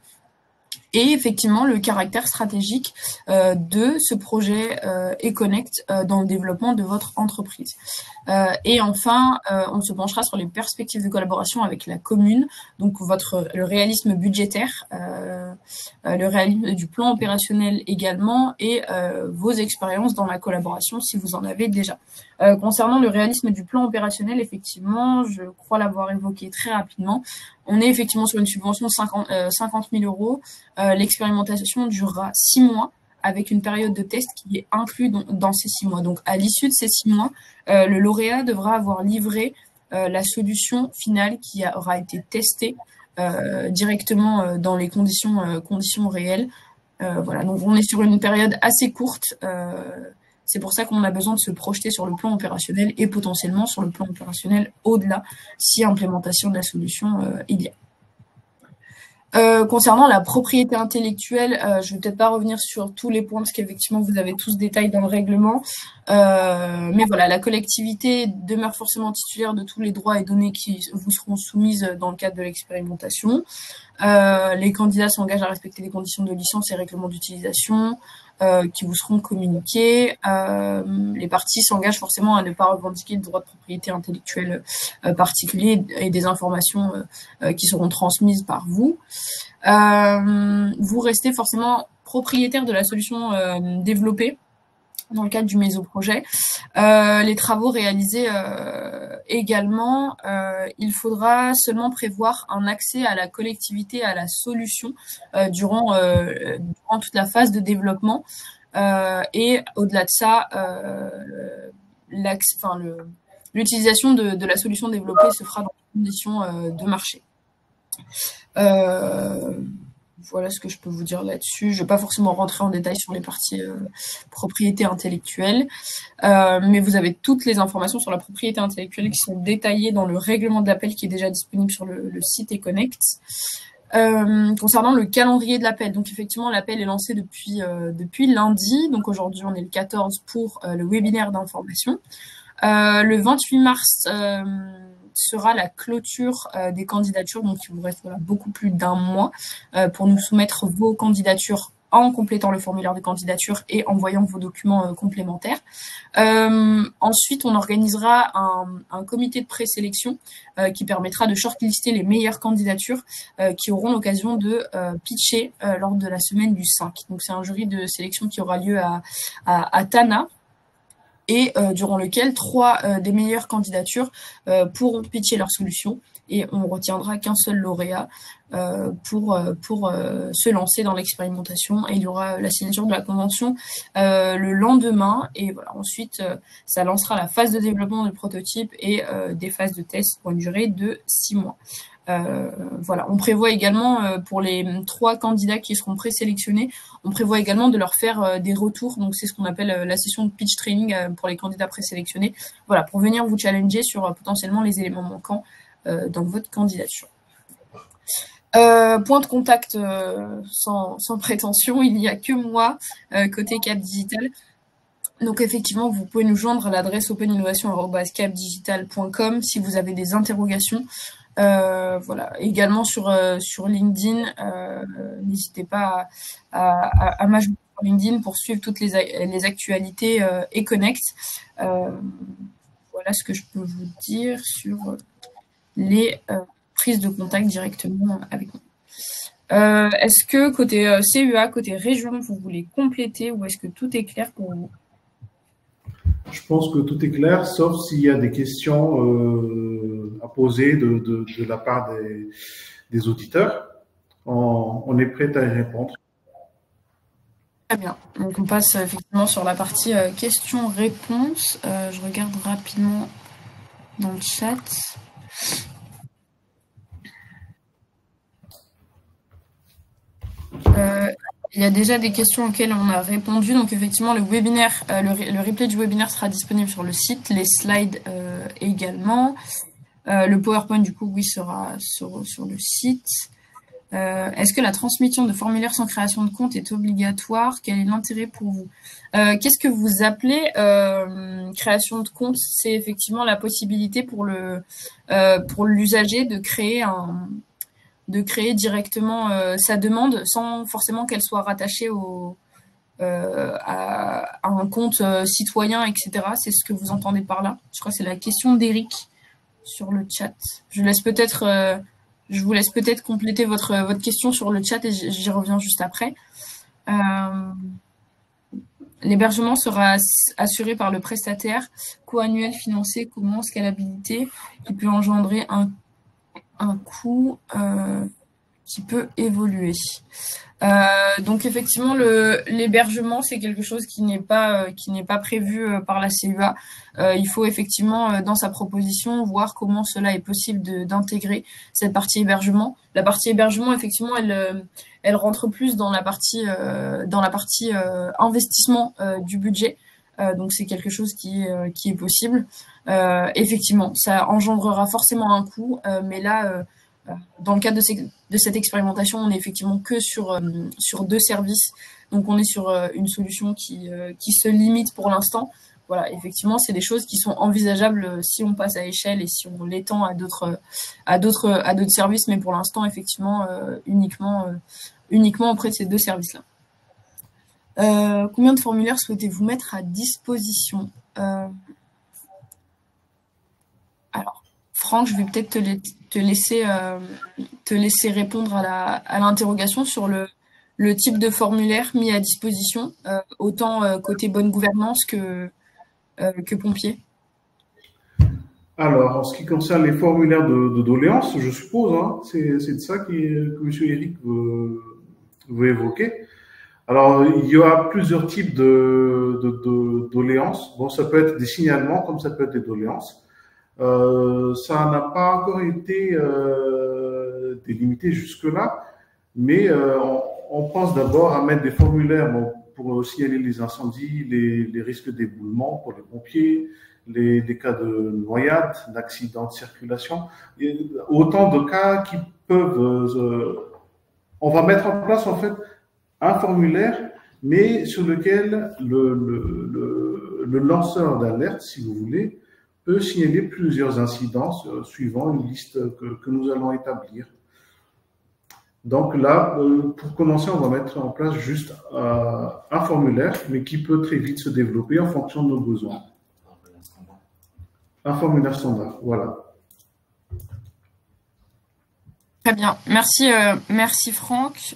Et effectivement, le caractère stratégique de ce projet eConnect dans le développement de votre entreprise. Et enfin, on se penchera sur les perspectives de collaboration avec la commune, donc le réalisme budgétaire, le réalisme du plan opérationnel également, et vos expériences dans la collaboration si vous en avez déjà. Concernant le réalisme du plan opérationnel, effectivement, je crois l'avoir évoqué très rapidement. On est effectivement sur une subvention de 50 000 euros. L'expérimentation durera 6 mois avec une période de test qui est inclue dans ces 6 mois. Donc, à l'issue de ces 6 mois, le lauréat devra avoir livré la solution finale qui aura été testée directement dans les conditions réelles. Voilà. Donc, on est sur une période assez courte. C'est pour ça qu'on a besoin de se projeter sur le plan opérationnel et potentiellement sur le plan opérationnel au-delà, si implémentation de la solution il y a. Concernant la propriété intellectuelle, je vais peut-être pas revenir sur tous les points parce qu'effectivement vous avez tous détails dans le règlement, mais voilà, la collectivité demeure forcément titulaire de tous les droits et données qui vous seront soumises dans le cadre de l'expérimentation. Les candidats s'engagent à respecter les conditions de licence et règlements d'utilisation qui vous seront communiqués. Les parties s'engagent forcément à ne pas revendiquer le droit de propriété intellectuelle particulier et des informations qui seront transmises par vous. Vous restez forcément propriétaire de la solution développée dans le cadre du mésoprojet. Les travaux réalisés également, il faudra seulement prévoir un accès à la collectivité, à la solution durant toute la phase de développement. Et au-delà de ça, l'utilisation de la solution développée se fera dans des conditions de marché. Voilà ce que je peux vous dire là-dessus. Je ne vais pas forcément rentrer en détail sur les parties propriété intellectuelle, mais vous avez toutes les informations sur la propriété intellectuelle qui sont détaillées dans le règlement de l'appel qui est déjà disponible sur le site eConnect. Concernant le calendrier de l'appel, donc effectivement l'appel est lancé depuis lundi, donc aujourd'hui on est le 14 pour le webinaire d'information. Le 28 mars sera la clôture des candidatures, donc il vous reste beaucoup plus d'1 mois pour nous soumettre vos candidatures en complétant le formulaire de candidature et en voyant vos documents complémentaires. Ensuite, on organisera un comité de présélection qui permettra de shortlister les meilleures candidatures qui auront l'occasion de pitcher lors de la semaine du 5. Donc c'est un jury de sélection qui aura lieu à Tana, et durant lequel 3 des meilleures candidatures pourront pitcher leur solution, et on retiendra qu'un seul lauréat pour se lancer dans l'expérimentation, et il y aura la signature de la convention le lendemain, et voilà, ensuite ça lancera la phase de développement du prototype et des phases de test pour une durée de 6 mois. Voilà, on prévoit également pour les 3 candidats qui seront présélectionnés, on prévoit également de leur faire des retours, donc c'est ce qu'on appelle la session de pitch training pour les candidats présélectionnés, voilà, pour venir vous challenger sur potentiellement les éléments manquants dans votre candidature. Point de contact sans prétention, il n'y a que moi côté Cap Digital. Donc effectivement, vous pouvez nous joindre à l'adresse openinnovation@capdigital.com si vous avez des interrogations. Voilà. Également sur LinkedIn, n'hésitez pas à m'ajouter sur LinkedIn pour suivre toutes les actualités eConnect. Voilà ce que je peux vous dire sur les prises de contact directement avec nous. Est-ce que côté CEA, côté région, vous voulez compléter, ou est-ce que tout est clair pour vous? Je pense que tout est clair, sauf s'il y a des questions à poser de la part des auditeurs. On est prêt à y répondre. Très bien. Donc on passe effectivement sur la partie questions-réponses. Je regarde rapidement dans le chat. Il y a déjà des questions auxquelles on a répondu. Donc effectivement, le webinaire, le replay du webinaire sera disponible sur le site, les slides également. Le PowerPoint, du coup, oui, sera sur le site. Est-ce que la transmission de formulaires sans création de compte est obligatoire? Quel est l'intérêt pour vous? Qu'est-ce que vous appelez création de compte? C'est effectivement la possibilité pour l'usager de créer directement sa demande sans forcément qu'elle soit rattachée à un compte citoyen, etc. C'est ce que vous entendez par là? Je crois que c'est la question d'Eric sur le chat. Je vous laisse peut-être compléter votre question sur le chat et j'y reviens juste après. L'hébergement sera assuré par le prestataire, coût annuel financé, comment, scalabilité, qui peut engendrer un coût qui peut évoluer. Donc effectivement, l'hébergement, c'est quelque chose qui n'est pas prévu par la CUA. Il faut effectivement, dans sa proposition, voir comment cela est possible d'intégrer cette partie hébergement. La partie hébergement, effectivement, elle rentre plus dans la partie investissement du budget. Donc c'est quelque chose qui est possible. Effectivement, ça engendrera forcément un coût, mais là, dans le cadre de cette expérimentation, on est effectivement que sur 2 services. Donc, on est sur une solution qui se limite pour l'instant. Voilà, effectivement, c'est des choses qui sont envisageables si on passe à échelle et si on l'étend à d'autres services. Mais pour l'instant, effectivement, uniquement auprès de ces 2 services-là. Combien de formulaires souhaitez-vous mettre à disposition? Alors, Franck, je vais peut-être te laisser répondre à l'interrogation sur le type de formulaire mis à disposition, autant côté bonne gouvernance que pompier. Alors, en ce qui concerne les formulaires de doléances, je suppose, hein, c'est de ça que M. Eric veut évoquer. Alors, il y a plusieurs types de doléances. Bon, ça peut être des signalements comme ça peut être des doléances. Ça n'a pas encore été délimité jusque-là, mais on pense d'abord à mettre des formulaires pour signaler les incendies, les risques d'éboulement pour les pompiers, des cas de noyade, d'accidents de circulation, et autant de cas qui peuvent... on va mettre en place en fait un formulaire, mais sur lequel le lanceur d'alerte, si vous voulez, peut signaler plusieurs incidents suivant une liste que nous allons établir. Donc là, pour commencer, on va mettre en place juste un formulaire, mais qui peut très vite se développer en fonction de nos besoins. Un formulaire standard, voilà. Très bien, merci Franck.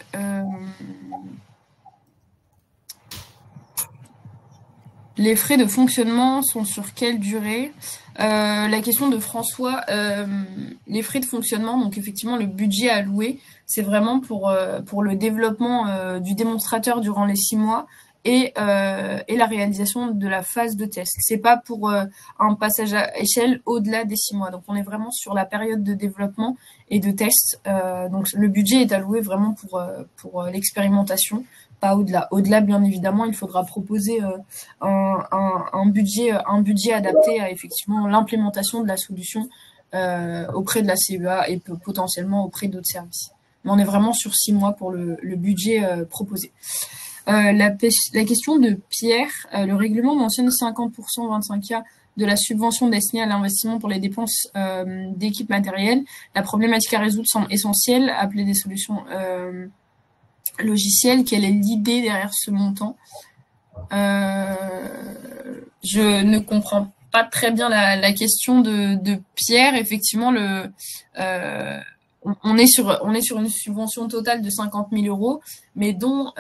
Les frais de fonctionnement sont sur quelle durée? La question de François, les frais de fonctionnement, donc effectivement le budget alloué, c'est vraiment pour le développement du démonstrateur durant les 6 mois et la réalisation de la phase de test. C'est pas pour un passage à échelle au-delà des 6 mois. Donc on est vraiment sur la période de développement et de test. Donc le budget est alloué vraiment pour l'expérimentation, pas au-delà. Au-delà, bien évidemment, il faudra proposer un budget adapté à effectivement l'implémentation de la solution auprès de la CUA et potentiellement auprès d'autres services. Mais on est vraiment sur 6 mois pour le budget proposé. La question de Pierre, le règlement mentionne 50% 25K de la subvention destinée à l'investissement pour les dépenses d'équipes matérielles. La problématique à résoudre semble essentielle, appeler des solutions logicielles. Quelle est l'idée derrière ce montant? Je ne comprends pas très bien la question de Pierre. Effectivement, on est sur une subvention totale de 50 000 €, mais dont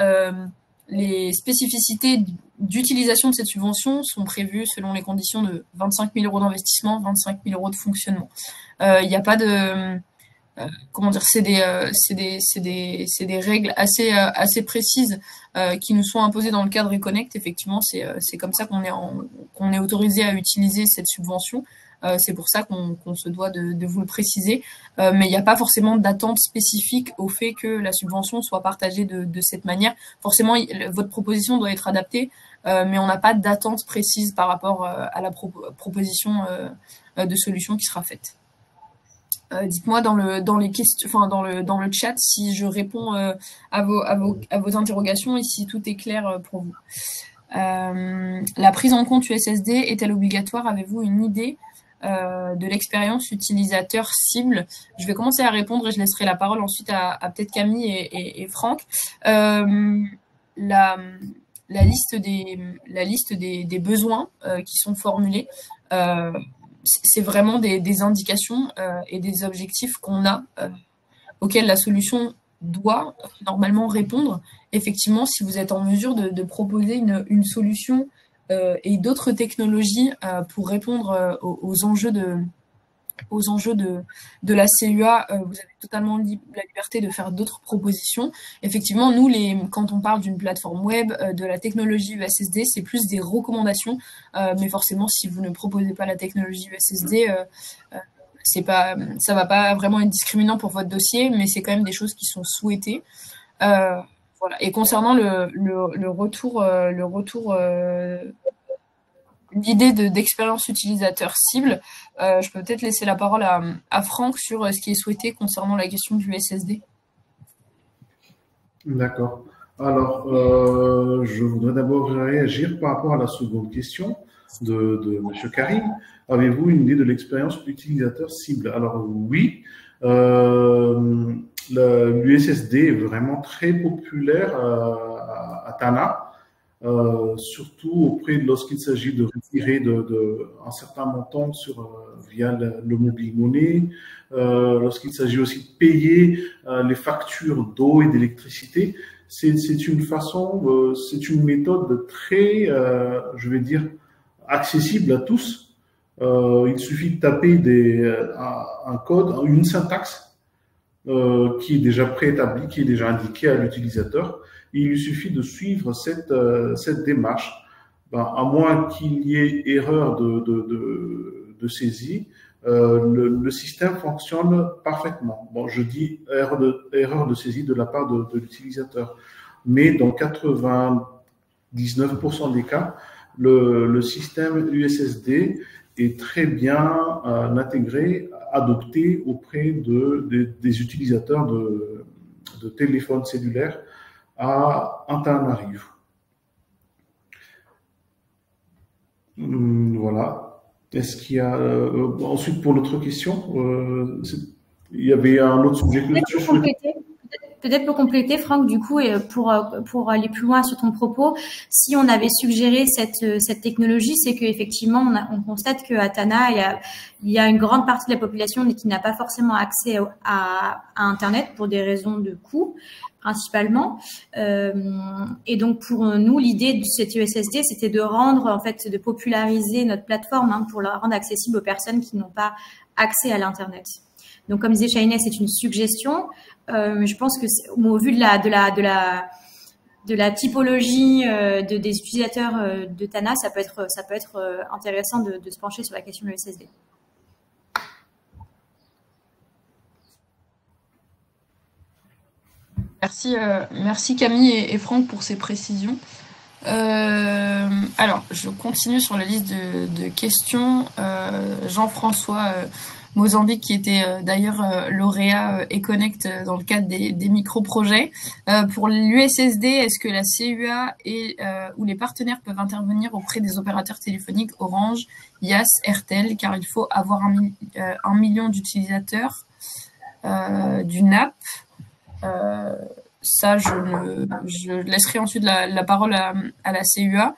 les spécificités d'utilisation de cette subvention sont prévues selon les conditions de 25 000 € d'investissement, 25 000 € de fonctionnement. Il n'y a pas de comment dire, c'est des règles assez précises qui nous sont imposées dans le cadre Reconnect. Effectivement, c'est comme ça qu'on est autorisé à utiliser cette subvention. C'est pour ça qu'on se doit de vous le préciser. Mais il n'y a pas forcément d'attente spécifique au fait que la subvention soit partagée de cette manière. Forcément, votre proposition doit être adaptée, mais on n'a pas d'attente précise par rapport à la proposition de solution qui sera faite. Dites-moi dans les questions, enfin dans le chat si je réponds à vos interrogations et si tout est clair pour vous. La prise en compte USSD est-elle obligatoire? Avez-vous une idée de l'expérience utilisateur cible? Je vais commencer à répondre et je laisserai la parole ensuite à peut-être Camille et Franck. La liste des besoins qui sont formulés, c'est vraiment des indications et des objectifs qu'on a, auxquels la solution doit normalement répondre. Effectivement, si vous êtes en mesure de proposer une solution et d'autres technologies pour répondre aux enjeux de la CUA, vous avez totalement la liberté de faire d'autres propositions. Effectivement, nous, quand on parle d'une plateforme web, de la technologie USSD, c'est plus des recommandations, mais forcément, si vous ne proposez pas la technologie USSD, ça va pas vraiment être discriminant pour votre dossier, mais c'est quand même des choses qui sont souhaitées. Voilà. Et concernant le retour, l'idée d'expérience utilisateur cible, je peux peut-être laisser la parole à Franck sur ce qui est souhaité concernant la question du SSD. D'accord. Alors, je voudrais d'abord réagir par rapport à la seconde question de M. Karim. Avez-vous une idée de l'expérience utilisateur cible? Alors oui, l'USSD est vraiment très populaire à Tana. Surtout lorsqu'il s'agit de retirer un certain montant via le mobile money, lorsqu'il s'agit aussi de payer les factures d'eau et d'électricité. C'est une méthode très, je vais dire, accessible à tous. Il suffit de taper un code, une syntaxe qui est déjà préétablie, qui est déjà indiquée à l'utilisateur. Il lui suffit de suivre cette démarche. À moins qu'il y ait erreur de saisie, le système fonctionne parfaitement. Bon, je dis erreur de saisie de la part de l'utilisateur, mais dans 99% des cas, le système USSD est très bien intégré, adopté auprès des utilisateurs de téléphones cellulaires à Antananarivo. Voilà. Est-ce qu'il y a ensuite pour l'autre question, il y avait un autre sujet que je souhaitais. Peut-être pour compléter, Franck, du coup, et pour aller plus loin sur ton propos, si on avait suggéré cette technologie, c'est qu'effectivement, on constate qu'à Tana, il y a une grande partie de la population qui n'a pas forcément accès à Internet pour des raisons de coût, principalement. Et donc, pour nous, l'idée de cette USSD, c'était de populariser notre plateforme pour la rendre accessible aux personnes qui n'ont pas accès à l'Internet. Donc, comme disait Shainès, c'est une suggestion. Mais je pense que au vu de la typologie des utilisateurs de Tana, ça peut être intéressant de se pencher sur la question de l'USSD. Merci Camille et Franck pour ces précisions. Alors, je continue sur la liste de questions. Jean-François Mozambique, qui était d'ailleurs lauréat Econnect dans le cadre des micro-projets. Pour l'USSD, est-ce que la CUA ou les partenaires peuvent intervenir auprès des opérateurs téléphoniques Orange, YAS, Airtel, car il faut avoir 1 million d'utilisateurs du NAP. Ça, je laisserai ensuite la parole à la CUA.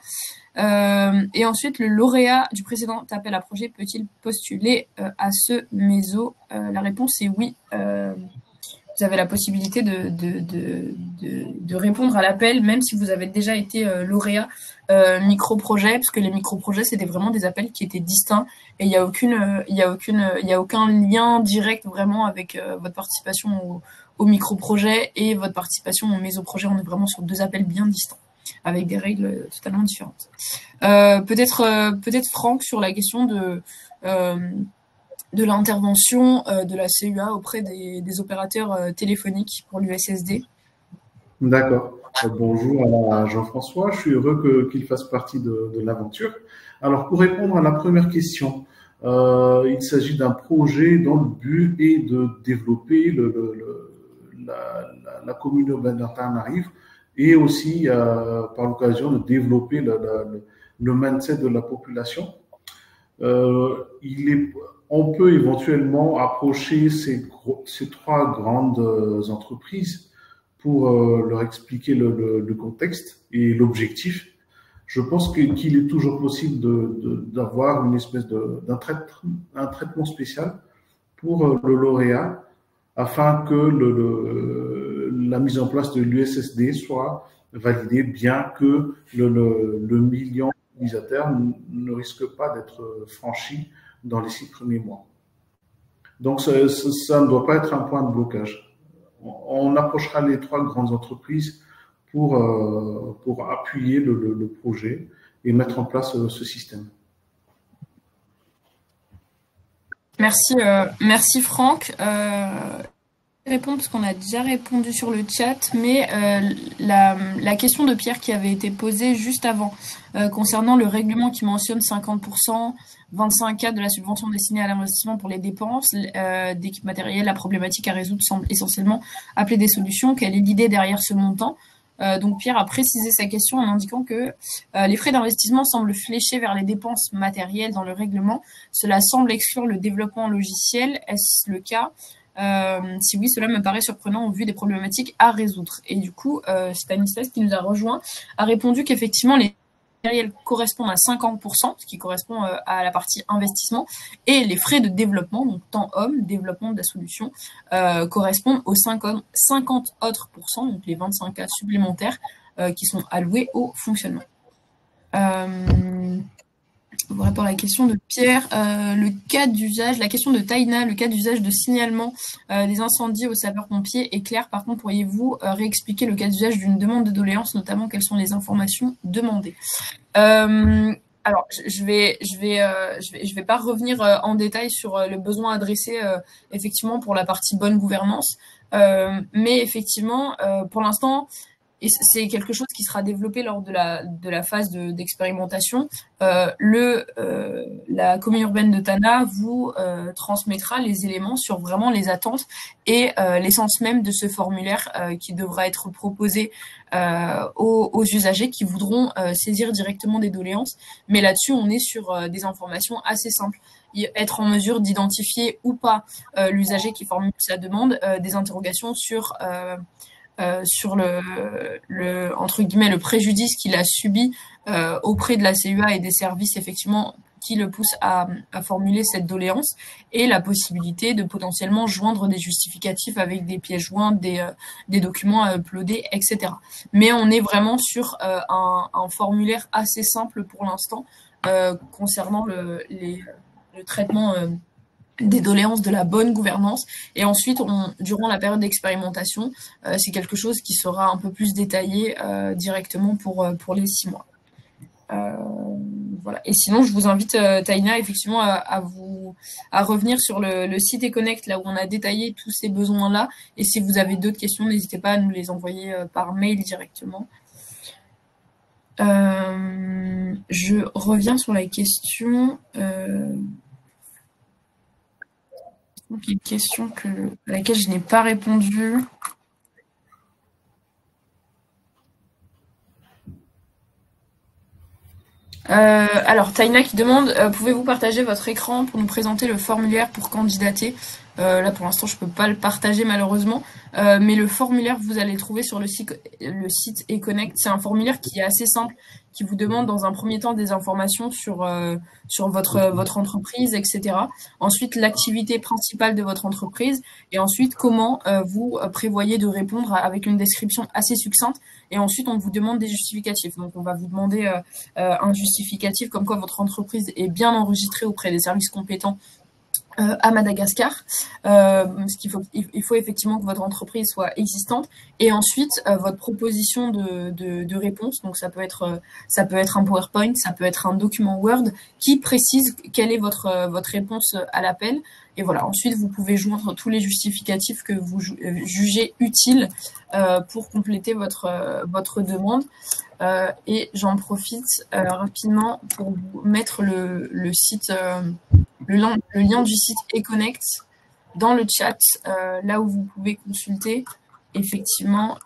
Et ensuite, le lauréat du précédent appel à projet peut-il postuler à ce MESO? La réponse est oui. Vous avez la possibilité de répondre à l'appel, même si vous avez déjà été lauréat micro-projet, parce que les micro-projets, c'était vraiment des appels qui étaient distincts et il y a aucun lien direct vraiment avec votre participation au micro-projet et votre participation au MESO-projet. On est vraiment sur 2 appels bien distants, avec des règles totalement différentes. Peut-être Franck sur la question de l'intervention de la CUA auprès des opérateurs téléphoniques pour l'USSD. D'accord. Bonjour à Jean-François. Je suis heureux qu'il fasse partie de l'aventure. Alors, pour répondre à la première question, Il s'agit d'un projet dont le but est de développer la commune urbaine d'Antananarivo et aussi, par l'occasion, de développer le mindset de la population. On peut éventuellement approcher ces trois grandes entreprises pour leur expliquer le contexte et l'objectif. Je pense qu'il est toujours possible d'avoir une espèce d'un traitement spécial pour le lauréat afin que la mise en place de l'USSD soit validée, bien que le million d'utilisateurs ne risque pas d'être franchi dans les 6 premiers mois. Donc, ça ne doit pas être un point de blocage. On approchera les 3 grandes entreprises pour appuyer le projet et mettre en place ce système. Merci Franck. Répondre parce qu'on a déjà répondu sur le chat, mais la question de Pierre qui avait été posée juste avant concernant le règlement qui mentionne 50%, 25K de la subvention destinée à l'investissement pour les dépenses d'équipes matérielles, la problématique à résoudre semble essentiellement appeler des solutions. Quelle est l'idée derrière ce montant? Donc Pierre a précisé sa question en indiquant que les frais d'investissement semblent fléchés vers les dépenses matérielles dans le règlement. Cela semble exclure le développement logiciel. Est-ce le cas? Si oui, cela me paraît surprenant au vu des problématiques à résoudre. Et du coup, Stanislas, qui nous a rejoint, a répondu qu'effectivement, les matériels correspondent à 50%, ce qui correspond à la partie investissement, et les frais de développement, donc temps homme, développement de la solution, correspondent aux 50 autres pourcents, donc les 25 cas supplémentaires qui sont alloués au fonctionnement. Pour répondre à la question de Pierre, le cas d'usage, la question de Taïna, le cas d'usage de signalement des incendies aux sapeurs-pompiers est clair. Par contre, pourriez-vous réexpliquer le cas d'usage d'une demande de doléance, notamment quelles sont les informations demandées? Alors, je vais pas revenir en détail sur le besoin adressé effectivement pour la partie bonne gouvernance, mais effectivement, pour l'instant. Et c'est quelque chose qui sera développé lors de la phase d'expérimentation. La commune urbaine de Tana vous transmettra les éléments sur vraiment les attentes et l'essence même de ce formulaire qui devra être proposé aux usagers qui voudront saisir directement des doléances. Mais là-dessus, on est sur des informations assez simples. Être en mesure d'identifier ou pas l'usager qui formule sa demande, des interrogations sur entre guillemets le préjudice qu'il a subi auprès de la CUA et des services effectivement qui le poussent à formuler cette doléance, et la possibilité de potentiellement joindre des justificatifs avec des pièces jointes, des documents à uploader, etc. Mais on est vraiment sur un formulaire assez simple pour l'instant concernant le traitement des doléances de la bonne gouvernance. Et ensuite, durant la période d'expérimentation, c'est quelque chose qui sera un peu plus détaillé directement pour les 6 mois. Voilà. Et sinon, je vous invite, Taïna, effectivement, à revenir sur le site Econnect, là où on a détaillé tous ces besoins-là. Et si vous avez d'autres questions, n'hésitez pas à nous les envoyer par mail directement. Je reviens sur la question... Donc, une question à laquelle je n'ai pas répondu. Alors, Taïna qui demande, pouvez-vous partager votre écran pour nous présenter le formulaire pour candidater? Là, pour l'instant, je ne peux pas le partager malheureusement, mais le formulaire, vous allez le trouver sur le site Econnect. C'est un formulaire qui est assez simple, qui vous demande dans un premier temps des informations sur votre entreprise, etc. Ensuite, l'activité principale de votre entreprise, et ensuite, comment vous prévoyez de répondre avec une description assez succincte. Et ensuite, on vous demande des justificatifs. Donc, on va vous demander un justificatif comme quoi votre entreprise est bien enregistrée auprès des services compétents à Madagascar, il faut effectivement que votre entreprise soit existante, et ensuite votre proposition de réponse. Donc ça peut être un PowerPoint, ça peut être un document Word qui précise quelle est votre réponse à l'appel. Et voilà, ensuite vous pouvez joindre tous les justificatifs que vous jugez utiles pour compléter votre demande. Et j'en profite rapidement pour vous mettre le site le lien du site eConnect dans le chat, là où vous pouvez consulter effectivement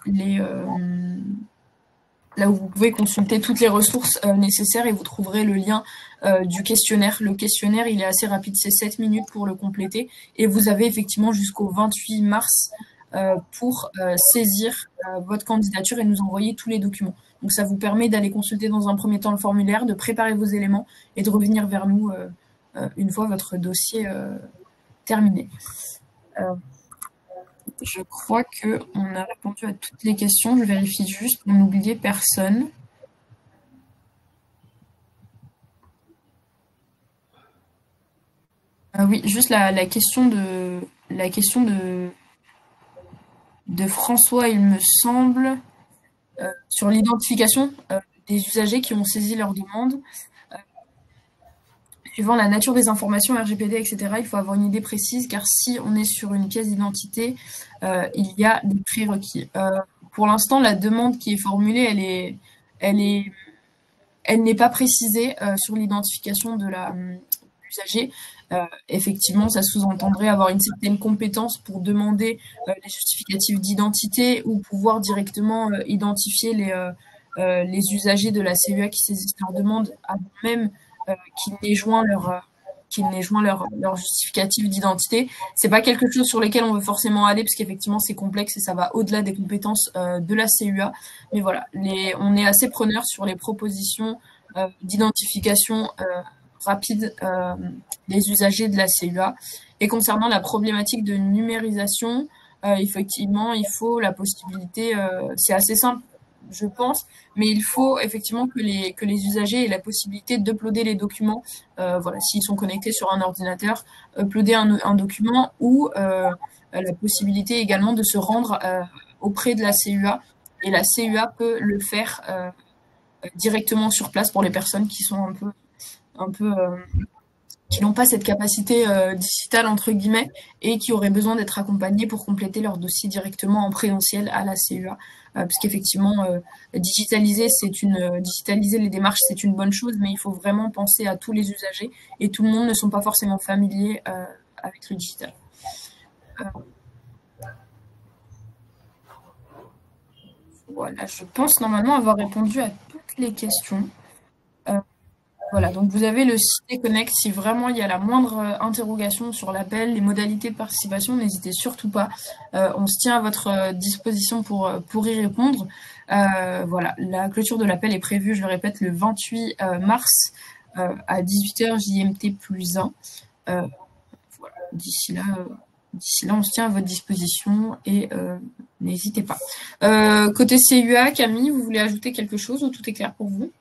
là où vous pouvez consulter toutes les ressources nécessaires, et vous trouverez le lien du questionnaire. Le questionnaire, il est assez rapide, c'est 7 minutes pour le compléter, et vous avez effectivement jusqu'au 28 mars pour saisir votre candidature et nous envoyer tous les documents. Donc ça vous permet d'aller consulter dans un premier temps le formulaire, de préparer vos éléments et de revenir vers nous une fois votre dossier terminé. Je crois qu'on a répondu à toutes les questions. Je vérifie juste pour n'oublier personne. Oui, juste la question de François, il me semble, sur l'identification des usagers qui ont saisi leur demande. Suivant la nature des informations, RGPD, etc., il faut avoir une idée précise, car si on est sur une pièce d'identité, il y a des prérequis. Pour l'instant, la demande qui est formulée, elle n'est pas précisée sur l'identification de l'usager. Effectivement, ça sous-entendrait avoir une certaine compétence pour demander les justificatifs d'identité ou pouvoir directement identifier les usagers de la CEA qui saisissent leur demande avant même qu'ils n'aient joint leur justificatif d'identité. C'est pas quelque chose sur lequel on veut forcément aller, parce qu'effectivement c'est complexe et ça va au-delà des compétences de la CEA. Mais voilà, on est assez preneur sur les propositions d'identification rapide des usagers de la CEA. Et concernant la problématique de numérisation, effectivement, il faut la possibilité, c'est assez simple, je pense, mais il faut effectivement que les usagers aient la possibilité d'uploader les documents, voilà, s'ils sont connectés sur un ordinateur, uploader un document, ou la possibilité également de se rendre auprès de la CEA, et la CEA peut le faire directement sur place pour les personnes qui sont qui n'ont pas cette capacité digitale entre guillemets et qui auraient besoin d'être accompagnés pour compléter leur dossier directement en présentiel à la CEA, parce qu'effectivement digitaliser les démarches, c'est une bonne chose, mais il faut vraiment penser à tous les usagers, et tout le monde ne sont pas forcément familiers avec le digital. Voilà, je pense normalement avoir répondu à toutes les questions. Voilà, donc vous avez le site eConnect. Si vraiment il y a la moindre interrogation sur l'appel, les modalités de participation, n'hésitez surtout pas. On se tient à votre disposition pour y répondre. Voilà, la clôture de l'appel est prévue, je le répète, le 28 mars à 18h JMT+1. Voilà, d'ici là, on se tient à votre disposition et n'hésitez pas. Côté CEA, Camille, vous voulez ajouter quelque chose ou tout est clair pour vous ?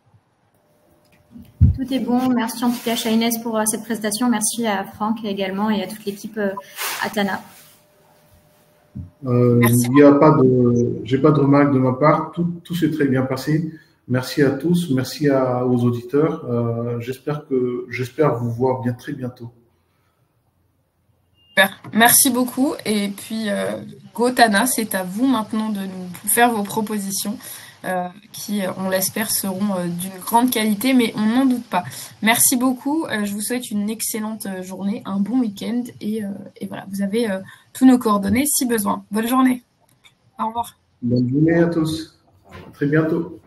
Tout est bon. Merci en tout cas à Inès pour cette présentation. Merci à Franck également et à toute l'équipe Atana. J'ai pas de remarques de ma part. Tout s'est très bien passé. Merci à tous. Merci aux auditeurs. J'espère vous voir très bientôt. Super. Merci beaucoup. Et puis, Go Tana, c'est à vous maintenant de nous faire vos propositions. Qui, on l'espère, seront d'une grande qualité, mais on n'en doute pas. Merci beaucoup, je vous souhaite une excellente journée, un bon week-end, et voilà, vous avez tous nos coordonnées si besoin. Bonne journée. Au revoir. Bonne journée à tous. À très bientôt.